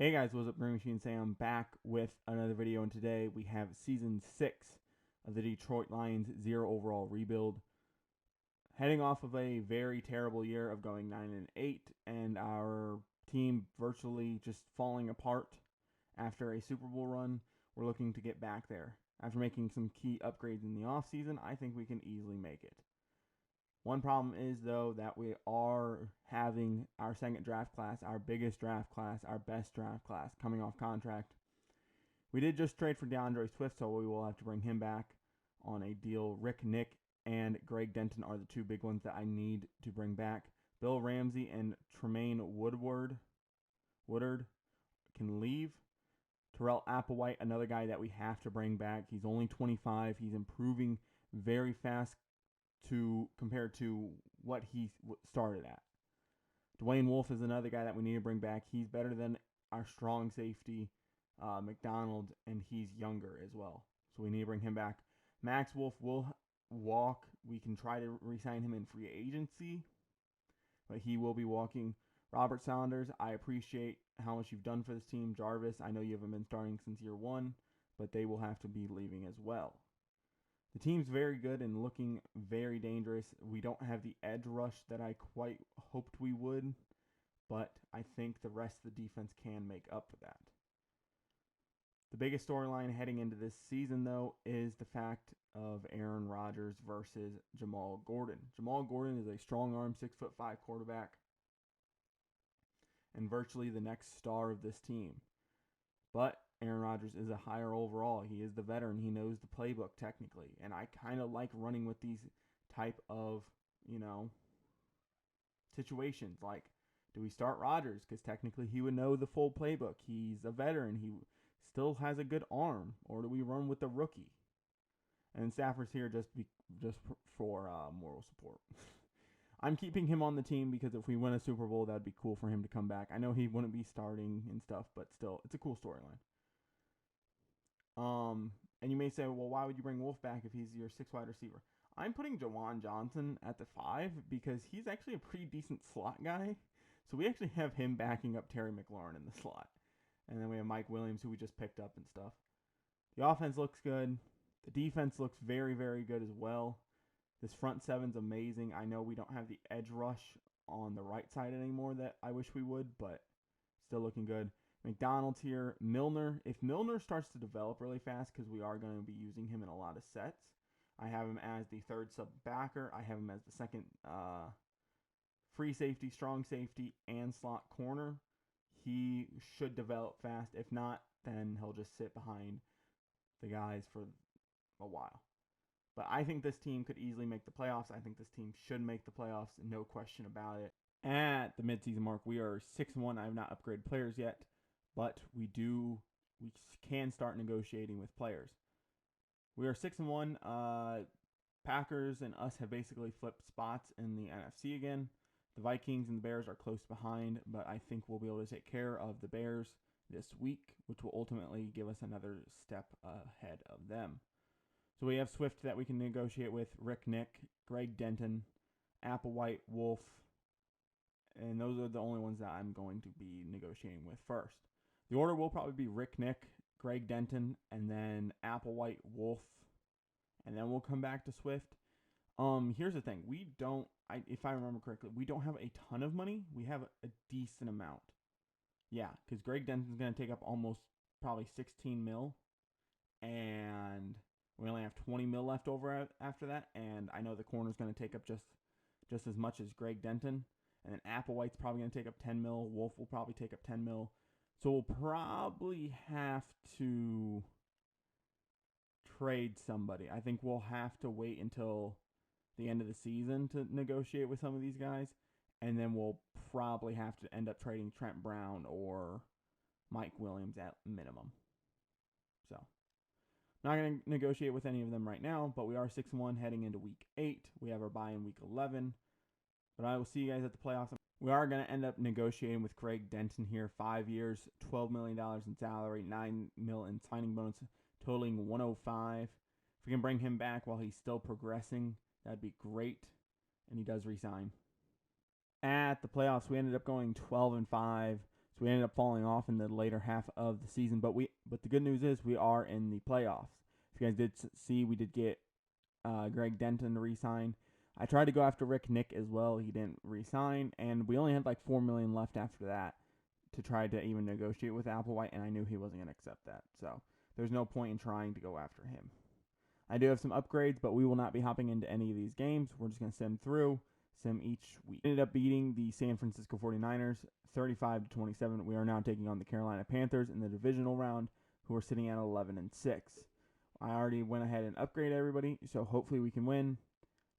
Hey guys, what's up? GreenMachineSam back with another video, and today we have Season 6 of the Detroit Lions 0 overall rebuild. Heading off of a very terrible year of going 9-8 and our team virtually just falling apart after a Super Bowl run, we're looking to get back there. After making some key upgrades in the offseason, I think we can easily make it. One problem is, though, that we are having our second draft class, our biggest draft class, our best draft class, coming off contract. We did just trade for DeAndre Swift, so we will have to bring him back on a deal. Rick Nick and Greg Denton are the two big ones that I need to bring back. Bill Ramsey and Tremaine Woodard can leave. Terrell Applewhite, another guy that we have to bring back. He's only 25. He's improving very fast compared to what he started at. Dwayne Wolf is another guy that we need to bring back. He's better than our strong safety, McDonald, and he's younger as well. So we need to bring him back. Max Wolf will walk. We can try to re-sign him in free agency, but he will be walking. Robert Saunders, I appreciate how much you've done for this team. Jarvis, I know you haven't been starting since year one, but they will have to be leaving as well. The team's very good and looking very dangerous. We don't have the edge rush that I quite hoped we would, but I think the rest of the defense can make up for that. The biggest storyline heading into this season, though, is the fact of Aaron Rodgers versus Jamal Gordon. Jamal Gordon is a strong-arm, 6'5" quarterback and virtually the next star of this team. But Aaron Rodgers is a higher overall. He is the veteran. He knows the playbook technically. And I kind of like running with these type of, situations. Like, do we start Rodgers? Because technically he would know the full playbook. He's a veteran. He still has a good arm. Or do we run with the rookie? And Stafford's here just for moral support. I'm keeping him on the team because if we win a Super Bowl, that'd be cool for him to come back. I know he wouldn't be starting and stuff, but still, it's a cool storyline. And you may say, well, why would you bring Wolf back if he's your 6 wide receiver? I'm putting Jawan Johnson at the 5 because he's actually a pretty decent slot guy. So we actually have him backing up Terry McLaurin in the slot. And then we have Mike Williams, who we just picked up and stuff. The offense looks good. The defense looks very, very good as well. This front seven's amazing. I know we don't have the edge rush on the right side anymore that I wish we would, but still looking good. McDonald's here. Milner. If Milner starts to develop really fast, because we are going to be using him in a lot of sets, I have him as the third sub backer. I have him as the second free safety, strong safety, and slot corner. He should develop fast. If not, then he'll just sit behind the guys for a while. But I think this team could easily make the playoffs. I think this team should make the playoffs, no question about it. At the midseason mark, we are 6-1. I have not upgraded players yet, but we can start negotiating with players. We are 6-1. Packers and us have basically flipped spots in the NFC again. The Vikings and the Bears are close behind, but I think we'll be able to take care of the Bears this week, which will ultimately give us another step ahead of them. So we have Swift that we can negotiate with, Rick Nick, Greg Denton, Applewhite, Wolf, and those are the only ones that I'm going to be negotiating with first. The order will probably be Rick Nick, Greg Denton, and then Applewhite, Wolf, and then we'll come back to Swift. Here's the thing. If I remember correctly, we don't have a ton of money. We have a decent amount. Yeah, because Greg Denton's going to take up almost probably 16 mil, and we only have 20 mil left over after that, and I know the corner's going to take up just as much as Greg Denton, and then Applewhite's probably going to take up 10 mil. Wolf will probably take up 10 mil. So we'll probably have to trade somebody. I think we'll have to wait until the end of the season to negotiate with some of these guys, and then we'll probably have to end up trading Trent Brown or Mike Williams at minimum. So not going to negotiate with any of them right now, but we are 6-1 heading into week 8. We have our bye in week 11. But I will see you guys at the playoffs. We are going to end up negotiating with Greg Denton here. 5 years, $12 million in salary, $9 million in signing bonus, totaling $105. If we can bring him back while he's still progressing, that'd be great. And he does resign. At the playoffs, we ended up going 12-5. So we ended up falling off in the later half of the season. But the good news is we are in the playoffs. If you guys did see, we did get Greg Denton to re-sign. I tried to go after Rick Nick as well. He didn't re-sign. And we only had like $4 million left after that to try to even negotiate with Applewhite, and I knew he wasn't going to accept that. So there's no point in trying to go after him. I do have some upgrades, but we will not be hopping into any of these games. We're just going to sim each week. We ended up beating the San Francisco 49ers 35-27. We are now taking on the Carolina Panthers in the divisional round, who are sitting at 11-6. I already went ahead and upgraded everybody, so hopefully we can win.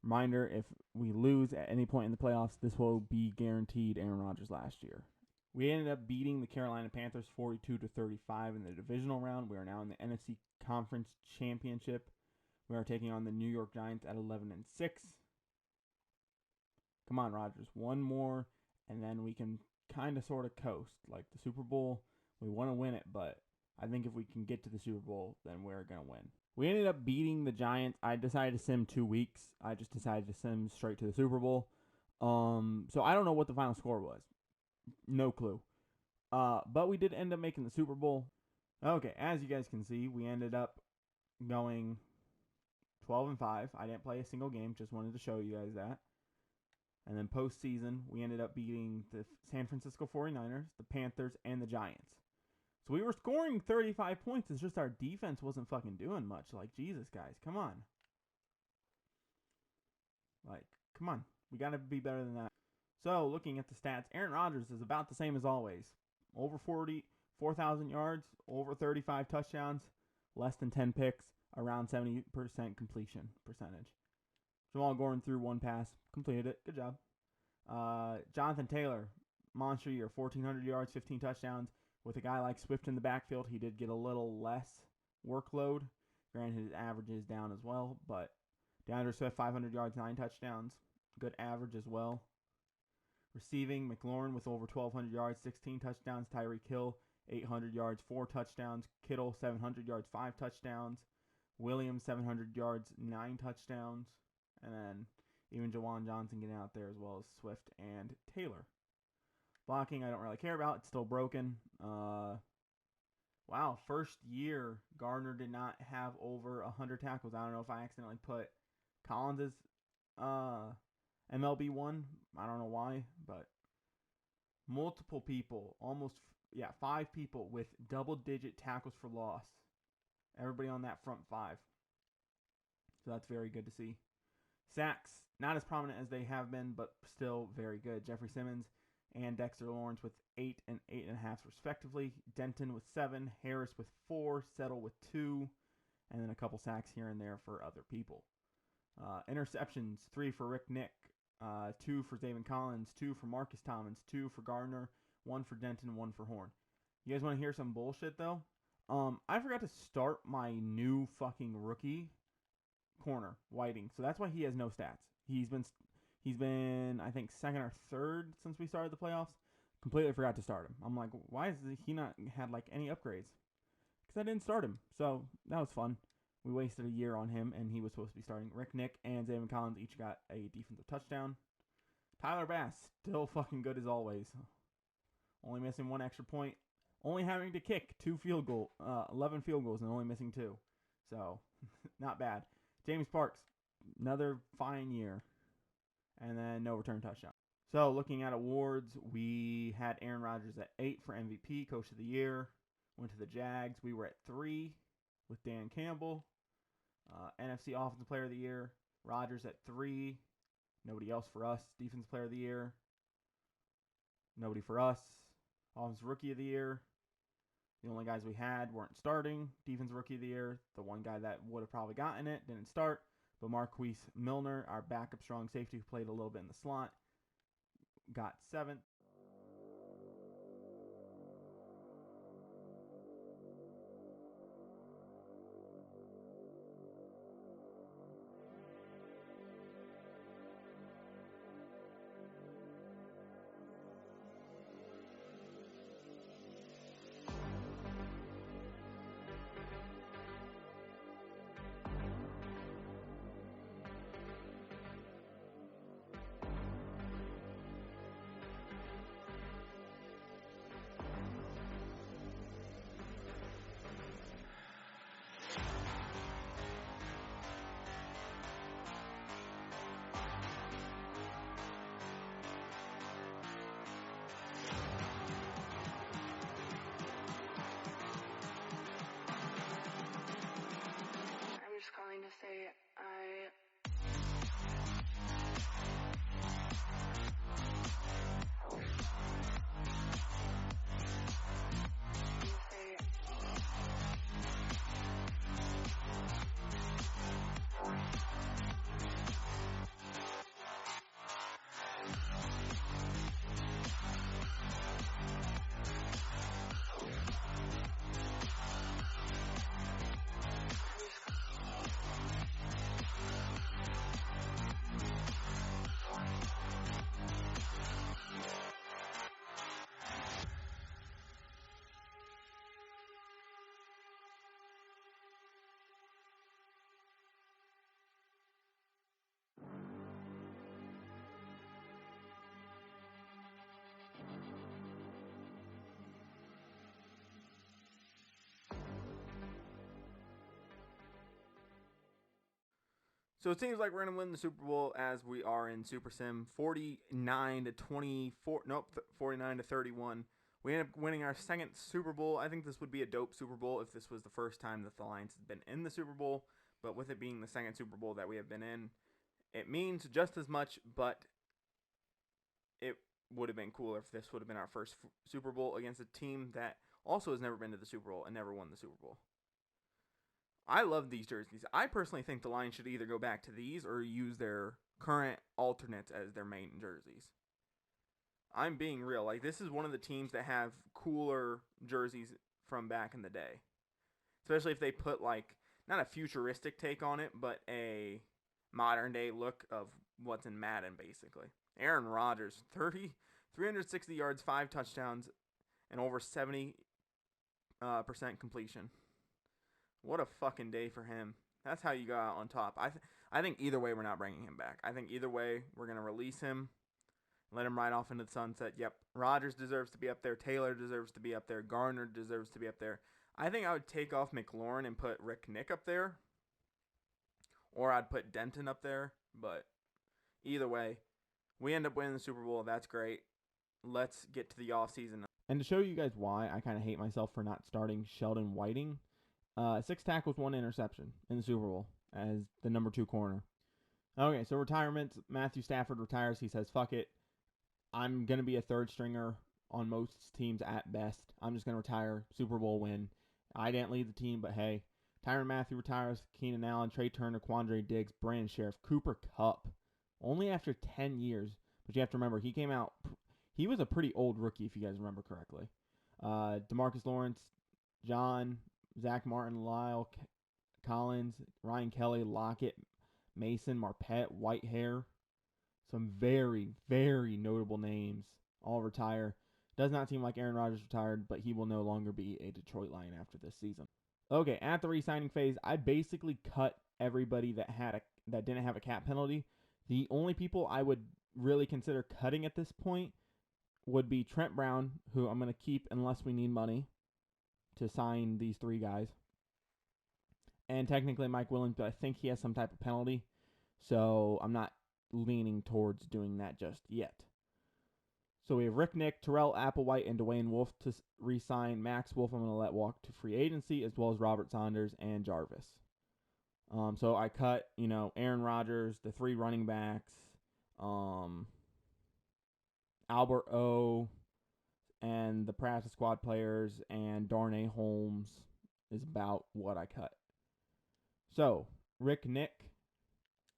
Reminder, if we lose at any point in the playoffs, this will be guaranteed Aaron Rodgers last year. We ended up beating the Carolina Panthers 42-35 in the divisional round. We are now in the NFC Conference Championship. We are taking on the New York Giants at 11-6. Come on, Rodgers. One more, and then we can kind of sort of coast. Like the Super Bowl, we want to win it, but I think if we can get to the Super Bowl, then we're going to win. We ended up beating the Giants. I decided to sim 2 weeks. I just decided to sim straight to the Super Bowl. So I don't know what the final score was. No clue. But we did end up making the Super Bowl. Okay, as you guys can see, we ended up going 12-5. I didn't play a single game. Just wanted to show you guys that. And then postseason, we ended up beating the San Francisco 49ers, the Panthers, and the Giants. So we were scoring 35 points. It's just our defense wasn't fucking doing much. Like, Jesus, guys. Come on. Like, come on. We got to be better than that. So, looking at the stats, Aaron Rodgers is about the same as always. Over 4,000 yards, over 35 touchdowns, less than 10 picks, around 70% completion percentage. Jamal Gordon threw one pass, completed it. Good job. Jonathan Taylor, monster year, 1,400 yards, 15 touchdowns. With a guy like Swift in the backfield, he did get a little less workload. Granted, his average is down as well, but DeAndre Swift, 500 yards, 9 touchdowns. Good average as well. Receiving, McLaurin with over 1,200 yards, 16 touchdowns. Tyreek Hill, 800 yards, 4 touchdowns. Kittle, 700 yards, 5 touchdowns. Williams, 700 yards, 9 touchdowns. And then even Jawan Johnson getting out there as well as Swift and Taylor. Blocking, I don't really care about. It's still broken. Wow, first year, Gardner did not have over 100 tackles. I don't know if I accidentally put Collins' MLB 1. I don't know why, but multiple people, 5 people with double-digit tackles for loss. Everybody on that front 5. So that's very good to see. Sacks, not as prominent as they have been, but still very good. Jeffrey Simmons and Dexter Lawrence with 8 and 8.5 respectively. Denton with 7, Harris with 4, Settle with 2, and then a couple sacks here and there for other people. Interceptions, 3 for Rick Nick, 2 for Zaven Collins, 2 for Marcus Thomas, 2 for Gardner, 1 for Denton, 1 for Horn. You guys want to hear some bullshit though? I forgot to start my new fucking rookie corner, Whiting. So that's why he has no stats. He's been I think second or third since we started the playoffs. Completely forgot to start him. I'm like, why has he not had like any upgrades? Because I didn't start him. So that was fun. We wasted a year on him, and he was supposed to be starting. Rick Nick and Zaven Collins each got a defensive touchdown. Tyler Bass, still fucking good as always. Only missing 1 extra point. Only having to kick 11 field goals and only missing 2. So, not bad. James Parks, another fine year. And then no return touchdown. So, looking at awards, we had Aaron Rodgers at 8 for MVP, Coach of the Year. Went to the Jags. We were at 3 with Dan Campbell. NFC Offensive Player of the Year. Rodgers at 3. Nobody else for us. Defensive Player of the Year. Nobody for us. Offensive Rookie of the Year. The only guys we had weren't starting. Defensive Rookie of the Year. The one guy that would have probably gotten it didn't start. But Marquise Milner, our backup strong safety who played a little bit in the slot, got 7th. So it seems like we're going to win the Super Bowl as we are in Super Sim, 49-31. We end up winning our second Super Bowl. I think this would be a dope Super Bowl if this was the first time that the Lions had been in the Super Bowl. But with it being the second Super Bowl that we have been in, it means just as much, but it would have been cooler if this would have been our first Super Bowl against a team that also has never been to the Super Bowl and never won the Super Bowl. I love these jerseys. I personally think the Lions should either go back to these or use their current alternates as their main jerseys. I'm being real. Like, this is one of the teams that have cooler jerseys from back in the day. Especially if they put, like, not a futuristic take on it, but a modern day look of what's in Madden, basically. Aaron Rodgers, 360 yards, 5 touchdowns, and over 70% completion. What a fucking day for him. That's how you go out on top. I think either way we're not bringing him back. I think either way we're going to release him, let him ride off into the sunset. Yep, Rodgers deserves to be up there. Taylor deserves to be up there. Garner deserves to be up there. I think I would take off McLaurin and put Rick Nick up there. Or I'd put Denton up there. But either way, we end up winning the Super Bowl. That's great. Let's get to the offseason. And to show you guys why I kind of hate myself for not starting Sheldon Whiting, 6 tackles, 1 interception in the Super Bowl as the number 2 corner. Okay, so retirements. Matthew Stafford retires. He says, fuck it. I'm going to be a third stringer on most teams at best. I'm just going to retire. Super Bowl win. I didn't lead the team, but hey. Tyrann Mathieu retires. Keenan Allen, Trey Turner, Quandre Diggs, Brandon Sheriff, Cooper Kupp. Only after 10 years. But you have to remember, he came out. He was a pretty old rookie, if you guys remember correctly. DeMarcus Lawrence, John, Zach Martin, Lyle Collins, Ryan Kelly, Lockett, Mason, Marpet, Whitehair. Some very, very notable names all retire. Does not seem like Aaron Rodgers retired, but he will no longer be a Detroit Lion after this season. Okay, at the re-signing phase, I basically cut everybody that didn't have a cap penalty. The only people I would really consider cutting at this point would be Trent Brown, who I'm going to keep unless we need money to sign these 3 guys. And technically Mike Williams, but I think he has some type of penalty. So I'm not leaning towards doing that just yet. So we have Rick Nick, Terrell Applewhite, and Dwayne Wolf to re-sign. Max Wolf I'm going to let walk to free agency, as well as Robert Saunders and Jarvis. So I cut, Aaron Rodgers, the 3 running backs, Albert O, and the practice squad players, and Darnay Holmes is about what I cut. So, Rick Nick,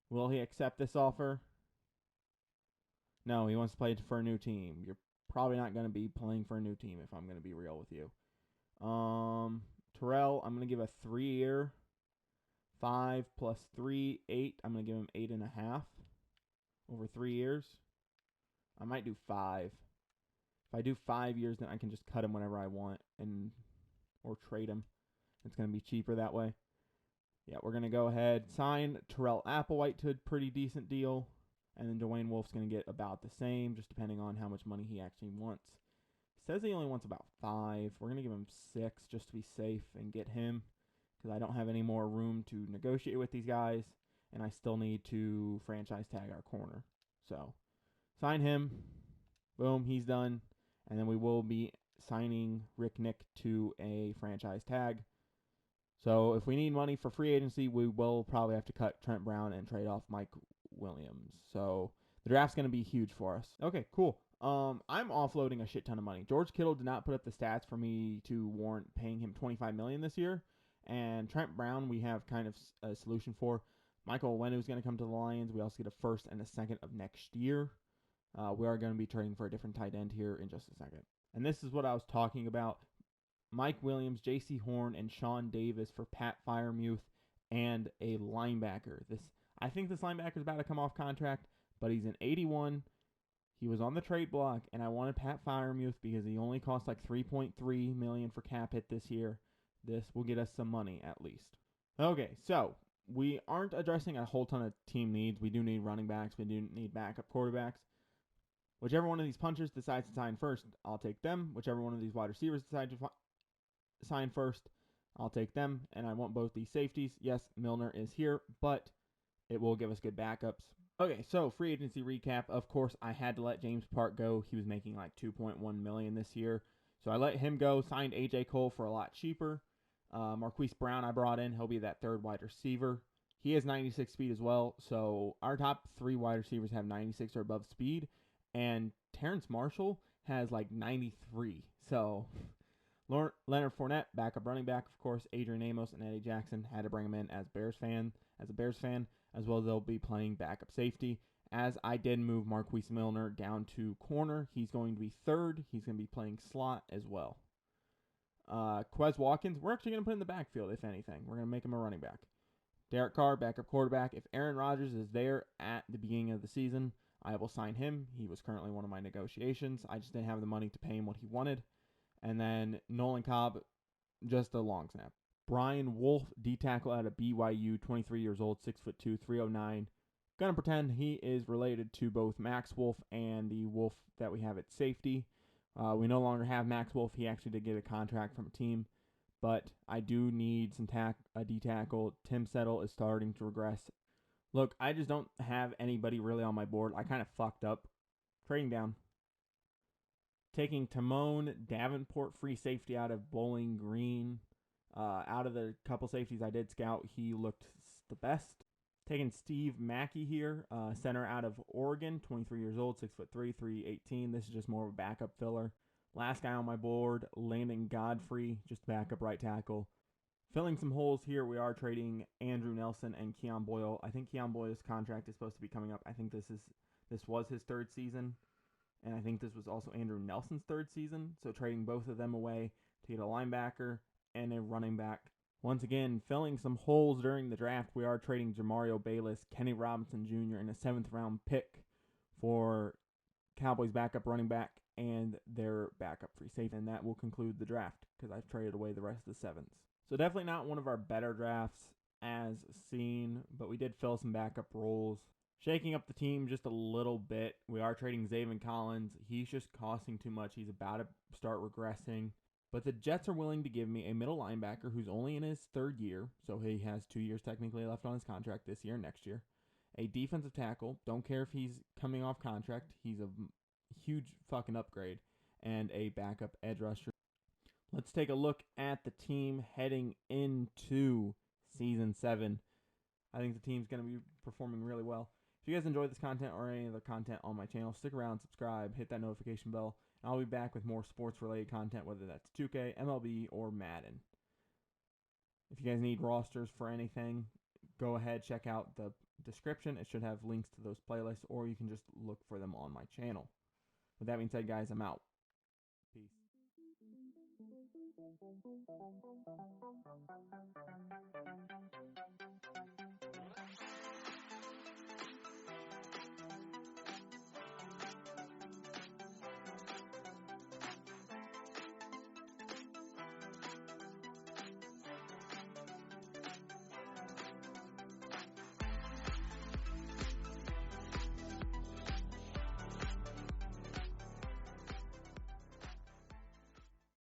will he accept this offer? No, he wants to play for a new team. You're probably not going to be playing for a new team if I'm going to be real with you. Terrell, I'm going to give a 3-year, 5 plus 3, 8. I'm going to give him 8.5 over 3 years. I might do 5. If I do 5 years, then I can just cut him whenever I want or trade him. It's going to be cheaper that way. Yeah, we're going to go ahead, sign Terrell Applewhite to a pretty decent deal. And then Dwayne Wolf's going to get about the same, just depending on how much money he actually wants. He says he only wants about 5. We're going to give him 6 just to be safe and get him, because I don't have any more room to negotiate with these guys, and I still need to franchise tag our corner. So, sign him. Boom, he's done. And then we will be signing Rick Nick to a franchise tag. So, if we need money for free agency, we will probably have to cut Trent Brown and trade off Mike Williams. So the draft's going to be huge for us. Okay, cool. I'm offloading a shit ton of money. George Kittle did not put up the stats for me to warrant paying him $25 million this year. And Trent Brown, we have kind of a solution for. Michael Onwenu is going to come to the Lions. We also get a 1st and a 2nd of next year. We are going to be trading for a different tight end here in just a second. And this is what I was talking about. Mike Williams, J.C. Horn, and Sean Davis for Pat Freiermuth and a linebacker. I think this linebacker is about to come off contract, but he's an 81. He was on the trade block, and I wanted Pat Freiermuth because he only cost like $3.3 million for cap hit this year. This will get us some money at least. Okay, so we aren't addressing a whole ton of team needs. We do need running backs. We do need backup quarterbacks. Whichever one of these punchers decides to sign first, I'll take them. Whichever one of these wide receivers decides to sign first, I'll take them. And I want both these safeties. Yes, Milner is here, but it will give us good backups. Okay, so free agency recap. Of course, I had to let James Park go. He was making like $2.1 million this year. So I let him go, signed A.J. Cole for a lot cheaper. Marquise Brown I brought in. He'll be that third wide receiver. He has 96 speed as well. So our top 3 wide receivers have 96 or above speed. And Terrence Marshall has like 93. So Leonard Fournette, backup running back, of course. Adrian Amos and Eddie Jackson, had to bring him in as a Bears fan, as well as they'll be playing backup safety. As I did move Marquise Milner down to corner, he's going to be third. He's going to be playing slot as well. Quez Watkins, we're actually going to put in the backfield, if anything. We're going to make him a running back. Derek Carr, backup quarterback. If Aaron Rodgers is there at the beginning of the season, I will sign him. He was currently one of my negotiations. I just didn't have the money to pay him what he wanted. And then Nolan Cobb, just a long snap. Brian Wolf, D-tackle out of BYU, 23 years old, 6'2", 309. Gonna pretend he is related to both Max Wolf and the Wolf that we have at safety. We no longer have Max Wolf. He actually did get a contract from a team. But I do need some a D-tackle. Tim Settle is starting to regress. Look, I just don't have anybody really on my board. I kind of fucked up. Trading down. Taking Timon Davenport, free safety out of Bowling Green. Out of the couple safeties I did scout, he looked the best. Taking Steve Mackey here, center out of Oregon, 23 years old, 6'3", 318. This is just more of a backup filler. Last guy on my board, Landon Godfrey, just backup right tackle. Filling some holes here, we are trading Andrew Nelson and Keon Boyle. I think Keon Boyle's contract is supposed to be coming up. I think this was his 3rd season. And I think this was also Andrew Nelson's 3rd season. So trading both of them away to get a linebacker and a running back. Once again, filling some holes during the draft, we are trading Jamario Bayless, Kenny Robinson Jr., and a 7th round pick for Cowboys backup running back and their backup free safety. And that will conclude the draft because I've traded away the rest of the 7s. So definitely not one of our better drafts as seen, but we did fill some backup roles. Shaking up the team just a little bit. We are trading Zaven Collins. He's just costing too much. He's about to start regressing. But the Jets are willing to give me a middle linebacker who's only in his 3rd year. So he has 2 years technically left on his contract this year and next year. A defensive tackle. Don't care if he's coming off contract. He's a huge fucking upgrade. And a backup edge rusher. Let's take a look at the team heading into Season 7. I think the team's going to be performing really well. If you guys enjoyed this content or any other content on my channel, stick around, subscribe, hit that notification bell, and I'll be back with more sports-related content, whether that's 2K, MLB, or Madden. If you guys need rosters for anything, go ahead, check out the description. It should have links to those playlists, or you can just look for them on my channel. With that being said, guys, I'm out. Peace.